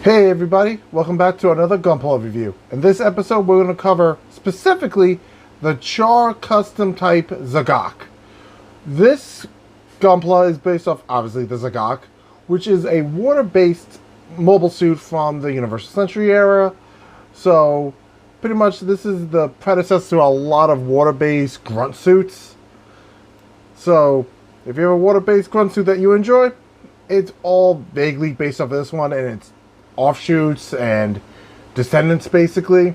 Hey everybody, welcome back to another Gunpla review. In this episode we're going to cover specifically the Char custom type Zagok. This Gunpla is based off obviously the Zagok, which is a water-based mobile suit from the Universal Century era. So pretty much this is the predecessor to a lot of water-based grunt suits. So if you have a water-based grunt suit that you enjoy, it's all vaguely based off of this one, and it's offshoots and descendants basically.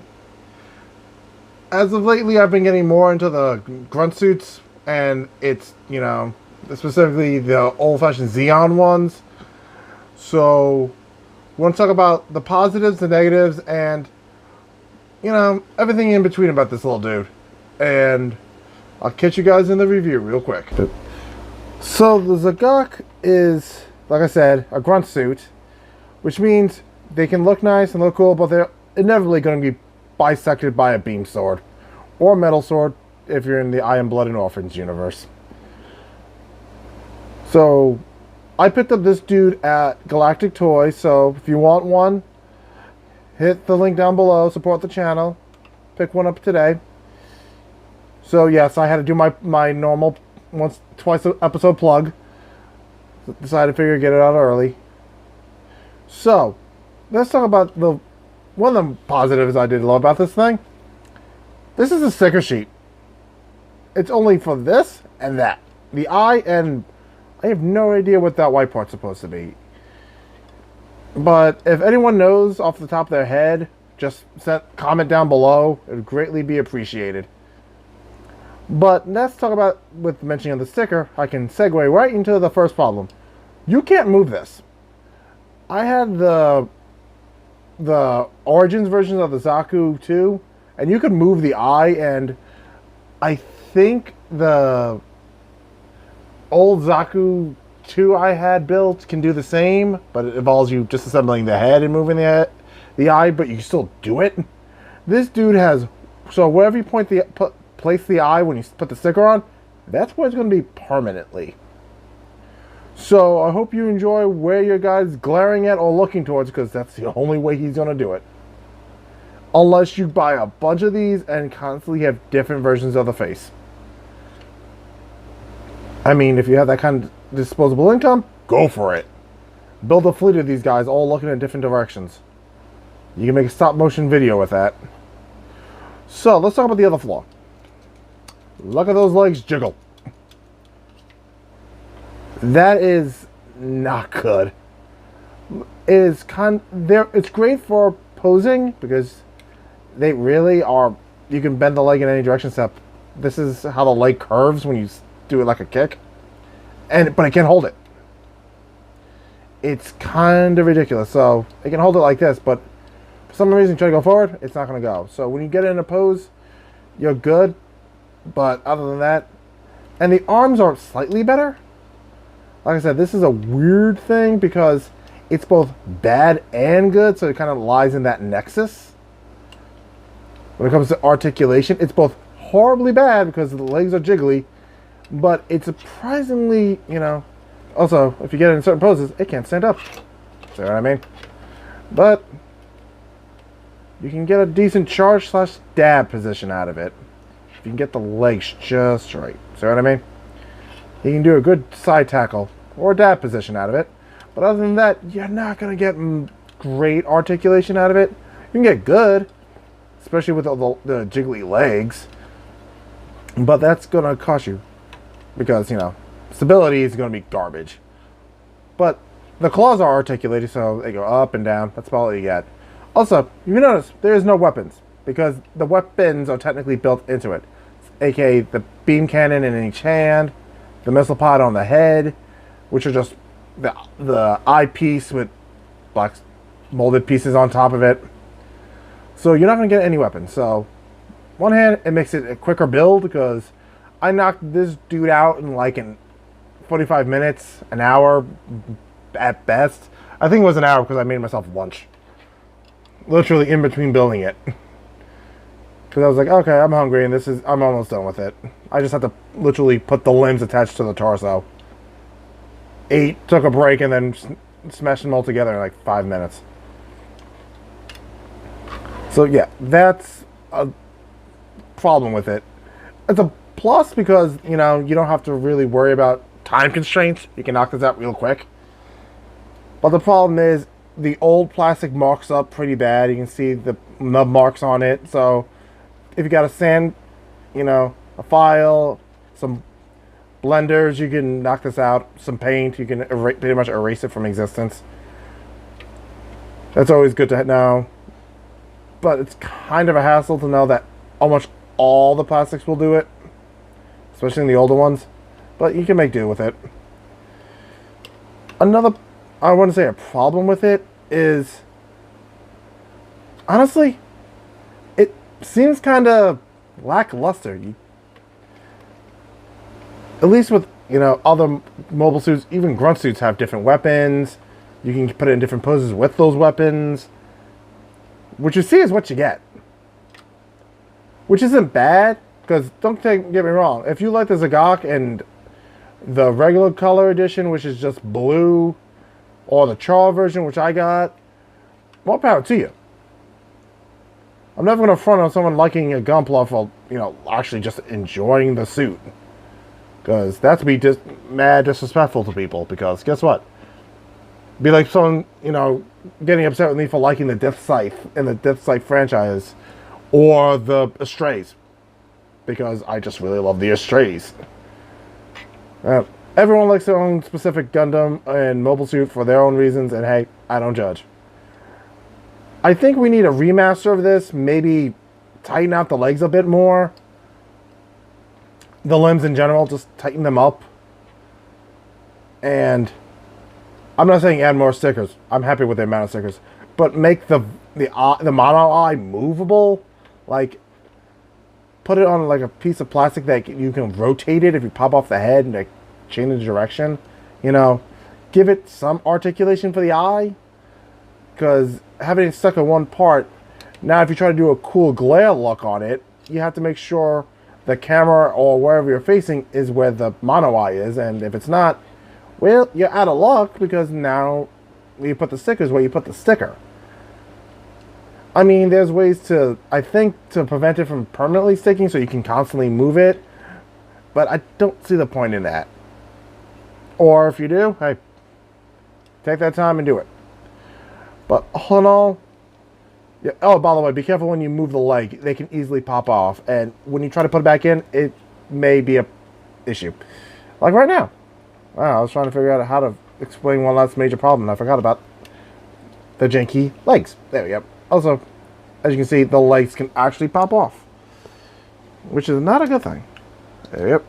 As of lately I've been getting more into the grunt suits, and it's, you know, specifically the old-fashioned Xeon ones. So we want to talk about the positives, the negatives, and, you know, everything in between about this little dude. And I'll catch you guys in the review real quick. So the Zagok is, like I said, a grunt suit, which means they can look nice and look cool, but they're inevitably going to be bisected by a beam sword or metal sword if you're in the I Am Blood and Orphans universe. So I picked up this dude at Galactic Toys, so if you want one, hit the link down below, support the channel, pick one up today. So yes, I had to do my normal twice episode plug. Decided to figure get it out early. So let's talk about one of the positives I did love about this thing. This is a sticker sheet. It's only for this and that. The eye, and I have no idea what that white part's supposed to be. But if anyone knows off the top of their head, just comment down below. It would greatly be appreciated. But let's talk about, with mentioning of the sticker, I can segue right into the first problem. You can't move this. I had the Origins versions of the Zaku 2, and you could move the eye, and I think the old Zaku 2 I had built can do the same, but it involves you just assembling the head and moving the eye, but you can still do it. This dude has, so wherever you place the eye when you put the sticker on, that's where it's going to be permanently. So I hope you enjoy where your guy's glaring at or looking towards, because that's the only way he's going to do it. Unless you buy a bunch of these and constantly have different versions of the face. I mean, if you have that kind of disposable income, go for it. Build a fleet of these guys all looking in different directions. You can make a stop motion video with that. So let's talk about the other flaw. Look at those legs jiggle. That is not good. It's great for posing because they really are. You can bend the leg in any direction except this is how the leg curves when you do it like a kick, but it can't hold it. It's kind of ridiculous. So it can hold it like this, but for some reason, try to go forward, it's not going to go. So when you get in a pose, you're good. But other than that, and the arms are slightly better. Like I said, this is a weird thing because it's both bad and good, so it kind of lies in that nexus. When it comes to articulation, it's both horribly bad because the legs are jiggly, but it's surprisingly, you know, also, if you get it in certain poses, it can't stand up. See what I mean? But you can get a decent charge/dab position out of it. You can get the legs just right. See what I mean? You can do a good side tackle or dab position out of it. But other than that, you're not going to get great articulation out of it. You can get good, especially with the jiggly legs. But that's going to cost you because, you know, stability is going to be garbage. But the claws are articulated, so they go up and down. That's about all you get. Also, you notice there is no weapons because the weapons are technically built into it. AKA the beam cannon in each hand, the missile pod on the head, which are just the eyepiece with black molded pieces on top of it. So you're not going to get any weapons. So, one hand, it makes it a quicker build because I knocked this dude out in like in 45 minutes, an hour at best. I think it was an hour because I made myself lunch. Literally in between building it. Because I was like, okay, I'm hungry and I'm almost done with it. I just had to literally put the limbs attached to the torso. Ate, took a break, and then smashed them all together in like 5 minutes. So yeah, that's a problem with it. It's a plus because, you know, you don't have to really worry about time constraints. You can knock this out real quick. But the problem is the old plastic marks up pretty bad. You can see the nub marks on it. So if you got a sand, you know, a file, some blenders, you can knock this out. Some paint, you can pretty much erase it from existence. That's always good to know. But it's kind of a hassle to know that almost all the plastics will do it, especially in the older ones. But you can make do with it. Another, I want to say, a problem with it is, honestly, it seems kind of lackluster. At least with, you know, other mobile suits, even grunt suits have different weapons. You can put it in different poses with those weapons. What you see is what you get. Which isn't bad, because don't get me wrong. If you like the Zagok and the regular color edition, which is just blue, or the char version, which I got, more power to you. I'm never going to front on someone liking a Gunpla for, you know, actually just enjoying the suit. Because that's be just mad disrespectful to people, because guess what? Be like someone, you know, getting upset with me for liking the Death Scythe in the Death Scythe franchise, or the Estrays, because I just really love the Estrays. Everyone likes their own specific Gundam and mobile suit for their own reasons, and hey, I don't judge. I think we need a remaster of this, maybe tighten out the legs a bit more. The limbs in general, just tighten them up. And I'm not saying add more stickers. I'm happy with the amount of stickers. But make the mono eye movable. Like, put it on like a piece of plastic that you can rotate it if you pop off the head and like, change the direction. You know, give it some articulation for the eye. Because having it stuck in one part, now if you try to do a cool glare look on it, you have to make sure the camera or wherever you're facing is where the mono eye is. And if it's not, well, you're out of luck, because now you put the stickers where you put the sticker. I mean, there's ways to, I think, to prevent it from permanently sticking so you can constantly move it. But I don't see the point in that. Or if you do, hey, take that time and do it. But all in all, yeah, oh, by the way, be careful when you move the leg. They can easily pop off. And when you try to put it back in, it may be a issue. Like right now. Wow, I was trying to figure out how to explain one last major problem, and I forgot about the janky legs. There we go. Also, as you can see, the legs can actually pop off, which is not a good thing. Yep.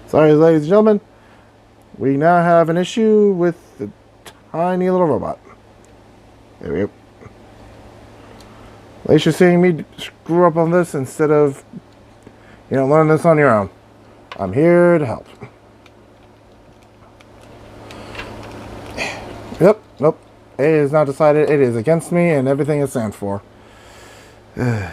Sorry, ladies and gentlemen. We now have an issue with the tiny little robot. There we go. At least you're seeing me screw up on this instead of, you know, learn this on your own. I'm here to help. Yep, nope. A is not decided. It is against me, and everything it stands for. For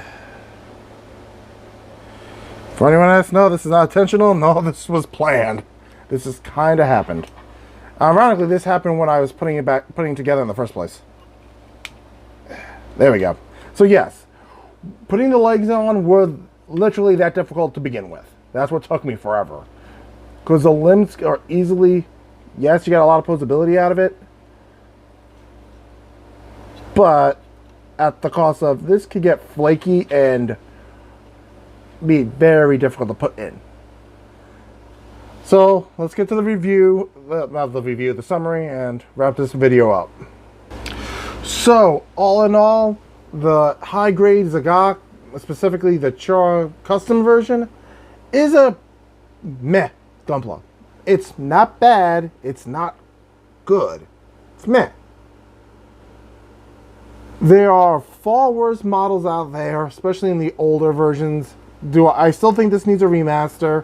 anyone else, no, this is not intentional. No, this was planned. This just kind of happened. Ironically, this happened when I was putting together in the first place. There we go. So yes, putting the legs on were literally that difficult to begin with. That's what took me forever. Because the limbs are easily, yes, you got a lot of posability out of it, but at the cost of, this could get flaky and be very difficult to put in. So let's get to the review, not the review, the summary, and wrap this video up. So all in all, the high grade Zagok, specifically the Char custom version, is a meh Gunpla. It's not bad, it's not good, it's meh. There are far worse models out there, especially in the older versions. I still think this needs a remaster,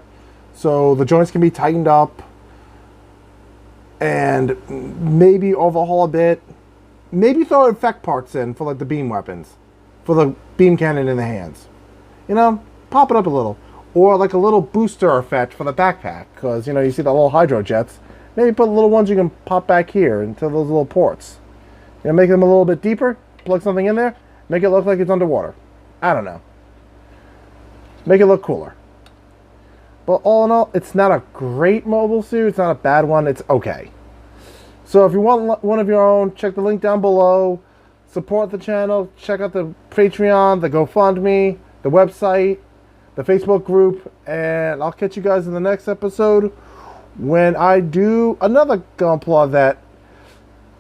so the joints can be tightened up and maybe overhaul a bit. Maybe throw effect parts in for like the beam weapons, for the beam cannon in the hands. You know, pop it up a little. Or like a little booster effect for the backpack, because, you know, you see the little hydro jets. Maybe put little ones you can pop back here into those little ports. You know, make them a little bit deeper, plug something in there, make it look like it's underwater. I don't know. Make it look cooler. But all in all, it's not a great mobile suit. It's not a bad one. It's okay. So if you want one of your own, check the link down below. Support the channel. Check out the Patreon, the GoFundMe, the website, the Facebook group. And I'll catch you guys in the next episode when I do another Gunpla that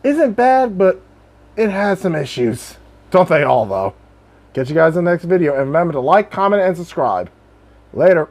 isn't bad, but it has some issues. Don't they all, though? Catch you guys in the next video. And remember to like, comment, and subscribe. Later.